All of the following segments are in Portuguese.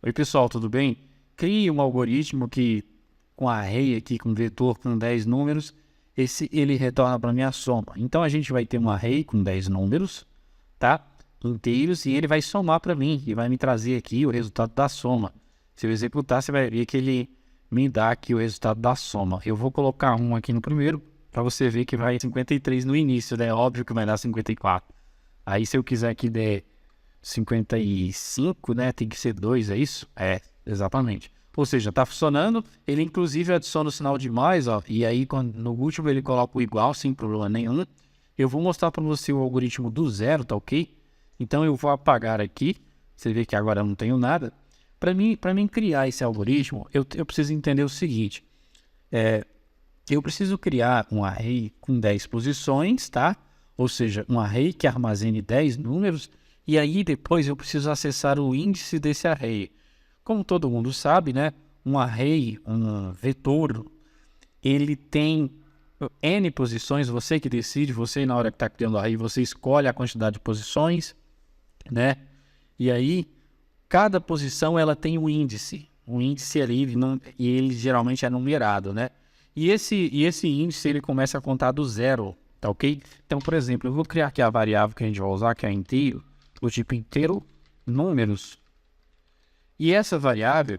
Oi pessoal, tudo bem? Crie um algoritmo que com array aqui, com vetor com 10 números, ele retorna para mim a soma. Então a gente vai ter um array com 10 números, tá? Inteiros, e ele vai somar para mim e vai me trazer aqui o resultado da soma. Se eu executar, você vai ver que ele me dá aqui o resultado da soma. Eu vou colocar um aqui no primeiro para você ver que vai 53 no início, né? Óbvio que vai dar 54. Aí se eu quiser que dê 55, né? Tem que ser 2, é isso? É, exatamente. Ou seja, tá funcionando. Ele inclusive adiciona o sinal de mais, ó. E aí no último ele coloca o igual, sem problema nenhum. Eu vou mostrar para você o algoritmo do zero, tá ok? Então eu vou apagar aqui. Você vê que agora eu não tenho nada. Para mim criar esse algoritmo, eu preciso entender o seguinte. Eu preciso criar um array com 10 posições, tá? Ou seja, um array que armazene 10 números. E aí depois eu preciso acessar o índice desse array. Como todo mundo sabe, né? Um array, um vetor, ele tem N posições. Você que decide, você na hora que está criando o array, você escolhe a quantidade de posições, né? E aí, cada posição ela tem um índice ali, e ele geralmente é numerado, né? E esse índice ele começa a contar do zero, tá ok? Então, por exemplo, eu vou criar aqui a variável que a gente vai usar, que é inteiro, o tipo inteiro, números. E essa variável,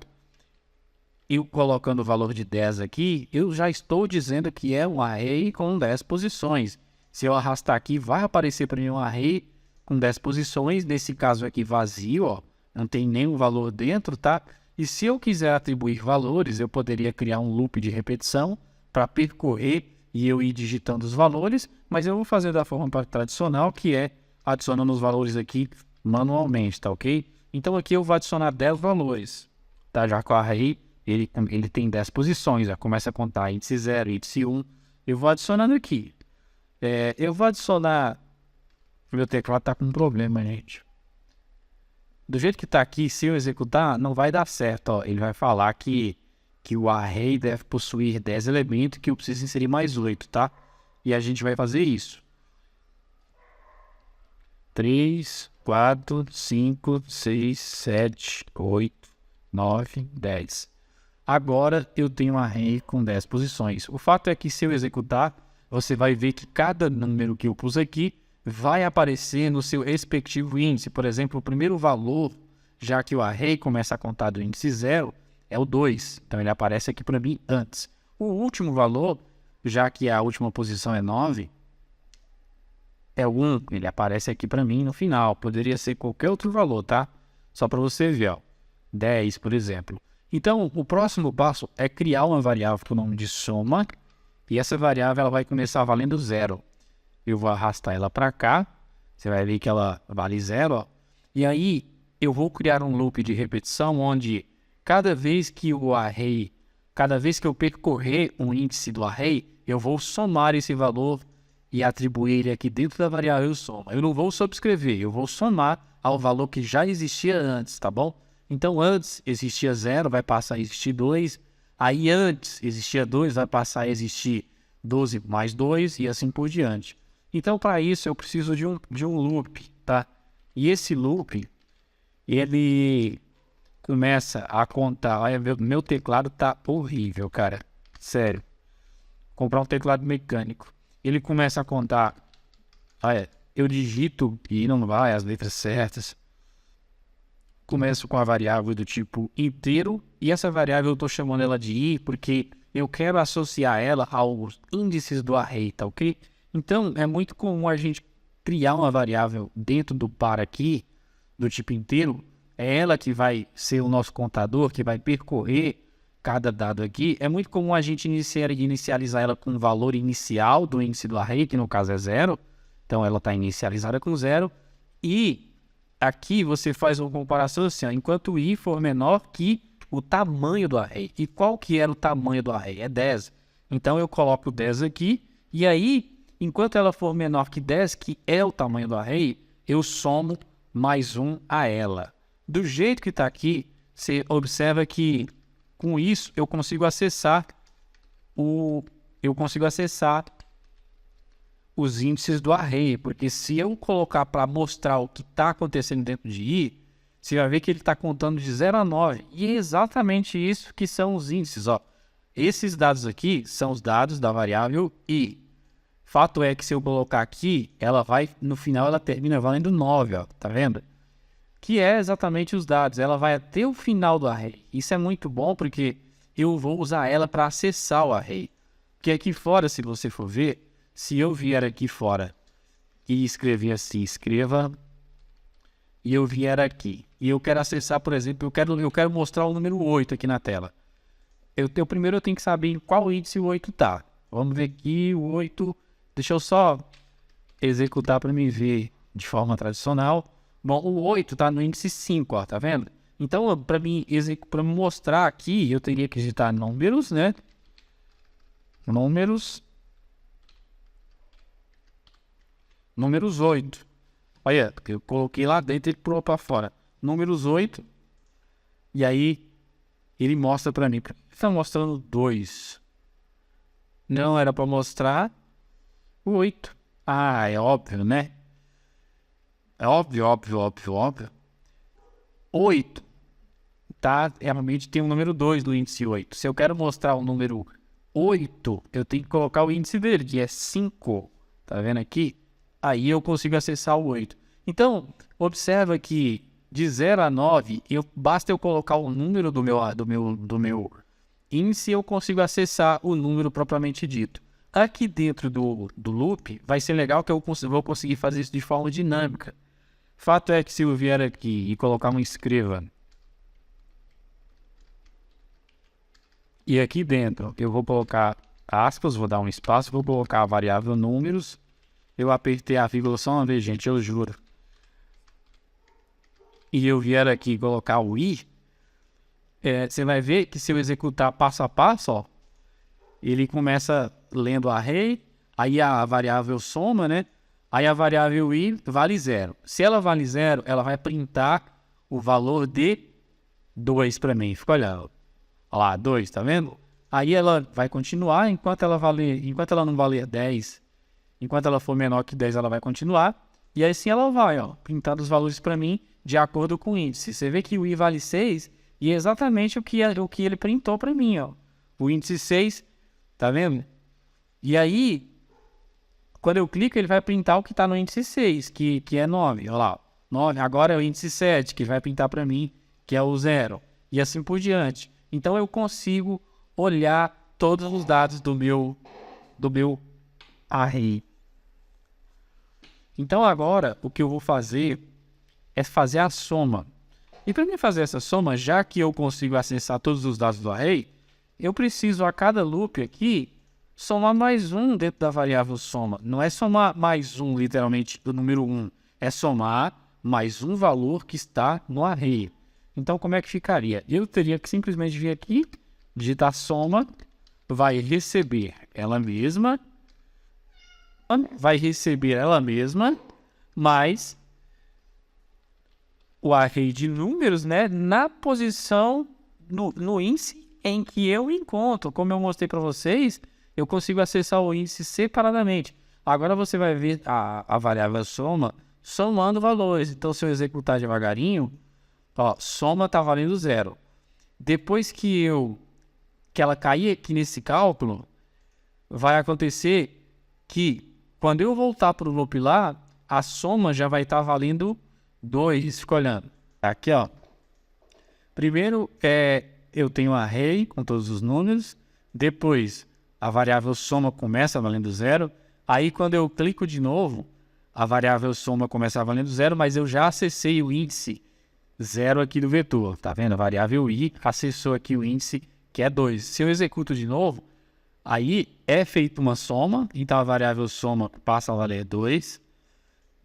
eu colocando o valor de 10 aqui, eu já estou dizendo que é um array com 10 posições. Se eu arrastar aqui, vai aparecer para mim um array com 10 posições, nesse caso aqui vazio, ó, não tem nenhum valor dentro, tá? E se eu quiser atribuir valores, eu poderia criar um loop de repetição para percorrer e eu ir digitando os valores, mas eu vou fazer da forma tradicional, que é adicionando os valores aqui manualmente, tá ok? Então aqui eu vou adicionar 10 valores, tá? Já que o array ele tem 10 posições, já começa a contar índice 0, índice 1, eu vou adicionando aqui. Eu vou adicionar... Meu teclado tá com um problema, gente. Do jeito que tá aqui, se eu executar, não vai dar certo, ó. Ele vai falar que o array deve possuir 10 elementos, que eu preciso inserir mais 8, tá? E a gente vai fazer isso. 3, 4, 5, 6, 7, 8, 9, 10. Agora eu tenho um array com 10 posições. O fato é que se eu executar, você vai ver que cada número que eu pus aqui vai aparecer no seu respectivo índice. Por exemplo, o primeiro valor, já que o array começa a contar do índice 0, é o 2. Então ele aparece aqui para mim antes. O último valor, já que a última posição é 9, é o 1. Ele aparece aqui para mim no final. Poderia ser qualquer outro valor, tá? Só para você ver, ó. 10, por exemplo. Então, o próximo passo é criar uma variável com o nome de soma. E essa variável ela vai começar valendo 0. Eu vou arrastar ela para cá. Você vai ver que ela vale 0. Ó. E aí, eu vou criar um loop de repetição onde cada vez que eu percorrer um índice do array, eu vou somar esse valor e atribuir ele aqui dentro da variável soma. Eu não vou subscrever, eu vou somar ao valor que já existia antes, tá bom? Então, antes existia 0, vai passar a existir 2. Aí, antes existia 2, vai passar a existir 12 mais 2 e assim por diante. Então, para isso, eu preciso de um loop, tá? E esse loop, ele começa a contar... Olha, meu teclado tá horrível, cara. Sério. Comprar um teclado mecânico. Ele começa a contar... Olha, eu digito e não vai as letras certas. Começo com a variável do tipo inteiro. E essa variável eu estou chamando ela de i porque eu quero associar ela aos índices do array, tá ok? Então, é muito comum a gente criar uma variável dentro do par aqui, do tipo inteiro. É ela que vai ser o nosso contador, que vai percorrer cada dado aqui. É muito comum a gente inicializar ela com o valor inicial do índice do array, que no caso é 0. Então, ela está inicializada com 0. E aqui você faz uma comparação assim, ó, enquanto i for menor que o tamanho do array. E qual que era o tamanho do array? É 10. Então, eu coloco 10 aqui. E aí, enquanto ela for menor que 10, que é o tamanho do array, eu somo mais 1 a ela. Do jeito que está aqui, você observa que com isso eu consigo acessar os índices do array, porque se eu colocar para mostrar o que está acontecendo dentro de i, você vai ver que ele está contando de 0 a 9. E é exatamente isso que são os índices, ó. Esses dados aqui são os dados da variável i. Fato é que se eu colocar aqui, ela vai, no final ela termina valendo 9, ó, tá vendo? Que é exatamente os dados, ela vai até o final do array. Isso é muito bom porque eu vou usar ela para acessar o array. Porque aqui fora, se você for ver, se eu vier aqui fora e escrever assim, escreva, e eu vier aqui, e eu quero acessar, por exemplo, eu quero mostrar o número 8 aqui na tela. Primeiro eu tenho que saber em qual índice o 8 tá. Vamos ver aqui, o 8, deixa eu só executar para me ver de forma tradicional. Bom, o 8 está no índice 5, ó, tá vendo? Então, para me mostrar aqui, eu teria que digitar números, né? Números 8. Olha, eu coloquei lá dentro e ele pulou para fora. Números 8. E aí, ele mostra para mim. Está mostrando 2. Não era para mostrar o 8. Ah, é óbvio, né? É óbvio. 8, tá? Realmente tem o número 2 do índice 8. Se eu quero mostrar o número 8, eu tenho que colocar o índice dele, que é 5. Tá vendo aqui? Aí eu consigo acessar o 8. Então, observa que de 0 a 9, basta eu colocar o número do meu índice e eu consigo acessar o número propriamente dito. Aqui dentro do loop, vai ser legal que eu vou conseguir fazer isso de forma dinâmica. Fato é que se eu vier aqui e colocar um escreva, e aqui dentro eu vou colocar aspas, vou dar um espaço, vou colocar a variável números, eu apertei a vírgula só uma vez, gente, eu juro. E eu vier aqui e colocar o i, você vai ver que se eu executar passo a passo, ó, ele começa lendo o array, aí a variável soma, né? Aí a variável i vale 0. Se ela vale 0, ela vai printar o valor de 2 para mim. Fica olhando. Olha lá, 2, tá vendo? Aí ela vai continuar enquanto ela não valer 10. Enquanto ela for menor que 10, ela vai continuar. E aí assim ela vai, ó, printando os valores para mim de acordo com o índice. Você vê que o i vale 6 e é exatamente o que ele printou para mim, ó. O índice 6, tá vendo? E aí, quando eu clico, ele vai printar o que está no índice 6, que é 9. Olha lá, 9. Agora é o índice 7, que vai printar para mim, que é o 0. E assim por diante. Então, eu consigo olhar todos os dados do meu array. Então, agora, o que eu vou fazer é fazer a soma. E para mim fazer essa soma, já que eu consigo acessar todos os dados do array, eu preciso a cada loop aqui somar mais um dentro da variável soma. Não é somar mais um, literalmente, do número 1. É somar mais um valor que está no array. Então, como é que ficaria? Eu teria que simplesmente vir aqui, digitar soma, vai receber ela mesma, mais o array de números, né, na posição, no índice em que eu encontro. Como eu mostrei para vocês, eu consigo acessar o índice separadamente. Agora você vai ver a variável soma somando valores. Então, se eu executar devagarinho, ó, soma está valendo 0. Depois que ela cair aqui nesse cálculo, vai acontecer que quando eu voltar para o loop lá, a soma já vai estar valendo 2. Fica olhando. Aqui, ó. Primeiro, eu tenho um array com todos os números. Depois, a variável soma começa valendo 0. Aí, quando eu clico de novo, a variável soma começa valendo 0, mas eu já acessei o índice 0 aqui do vetor. Tá vendo? A variável i acessou aqui o índice que é 2. Se eu executo de novo, aí é feita uma soma. Então, a variável soma passa a valer 2.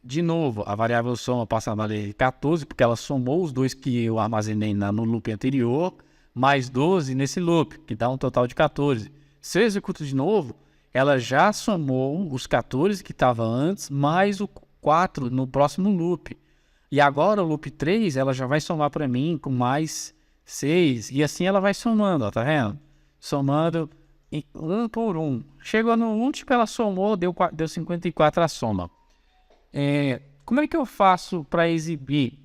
De novo, a variável soma passa a valer 14, porque ela somou os 2 que eu armazenei no loop anterior, mais 12 nesse loop, que dá um total de 14. Se eu executo de novo, ela já somou os 14 que estava antes, mais o 4 no próximo loop. E agora o loop 3, ela já vai somar para mim com mais 6. E assim ela vai somando, ó, tá vendo? Somando um por um. Chegou no último, ela somou, deu 54 a soma. Como é que eu faço para exibir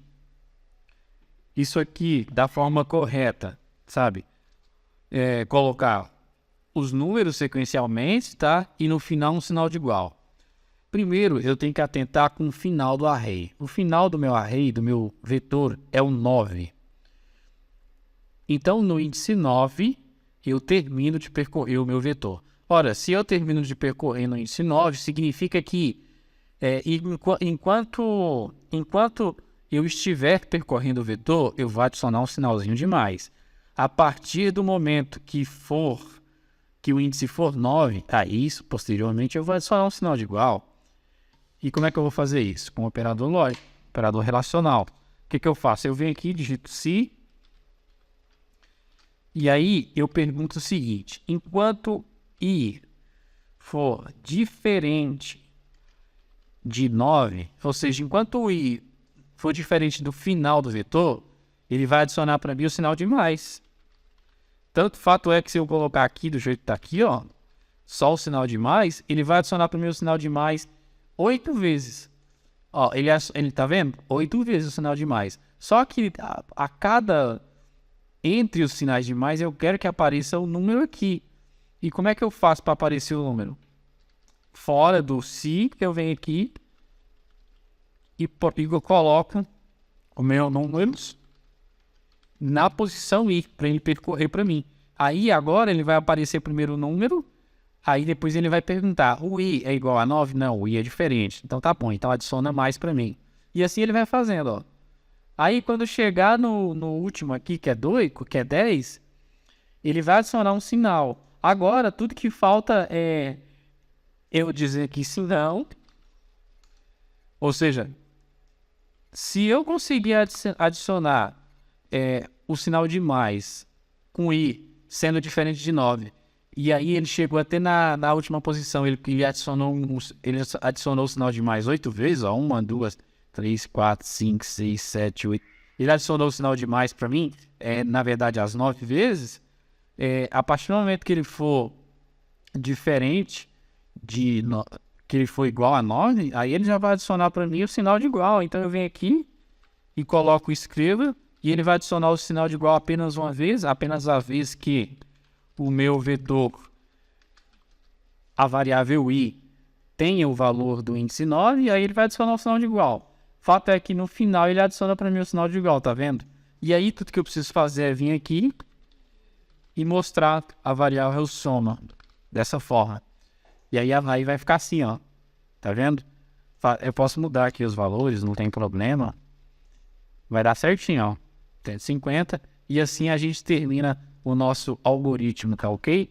isso aqui da forma correta, sabe? Colocar os números sequencialmente, tá? E no final um sinal de igual. Primeiro, eu tenho que atentar com o final do array. O final do meu array, do meu vetor, é o 9. Então, no índice 9, eu termino de percorrer o meu vetor. Ora, se eu termino de percorrer no índice 9, significa que enquanto eu estiver percorrendo o vetor, eu vou adicionar um sinalzinho de mais. A partir do momento que o índice for 9, a isso, posteriormente, eu vou adicionar um sinal de igual. E como é que eu vou fazer isso? Com o operador lógico, operador relacional. O que eu faço? Eu venho aqui, digito se, e aí eu pergunto o seguinte: enquanto i for diferente de 9, ou seja, enquanto o i for diferente do final do vetor, ele vai adicionar para mim o sinal de mais. Tanto fato é que se eu colocar aqui do jeito que está aqui, ó, só o sinal de mais, ele vai adicionar para mim o sinal de mais 8 vezes. Ó, ele tá vendo? 8 vezes o sinal de mais. Só que a cada... Entre os sinais de mais, eu quero que apareça o número aqui. E como é que eu faço para aparecer o número? Fora do se, eu venho aqui e eu coloco o meu número na posição i, para ele percorrer para mim. Aí agora ele vai aparecer primeiro o número, aí depois ele vai perguntar: o i é igual a 9? Não, o i é diferente. Então tá bom, então adiciona mais para mim. E assim ele vai fazendo, ó. Aí quando chegar no último aqui, que é 2, que é 10, ele vai adicionar um sinal. Agora, tudo que falta é eu dizer aqui sim, não. Ou seja, se eu conseguir adicionar o sinal de mais com i sendo diferente de 9, e aí ele chegou até na última posição, ele adicionou o sinal de mais 8 vezes, ó, 1, 2, 3, 4, 5, 6, 7, 8. Ele adicionou o sinal de mais para mim, na verdade, as 9 vezes. A partir do momento que ele for diferente, que ele for igual a 9, aí ele já vai adicionar para mim o sinal de igual. Então eu venho aqui e coloco escreva, e ele vai adicionar o sinal de igual apenas uma vez, apenas a vez que o meu vetor, a variável i, tenha o valor do índice 9, e aí ele vai adicionar o sinal de igual. Fato é que no final ele adiciona para mim o sinal de igual, tá vendo? E aí tudo que eu preciso fazer é vir aqui e mostrar a variável soma dessa forma. E aí vai ficar assim, ó. Tá vendo? Eu posso mudar aqui os valores, não tem problema. Vai dar certinho, ó. 150. E assim a gente termina o nosso algoritmo, tá ok?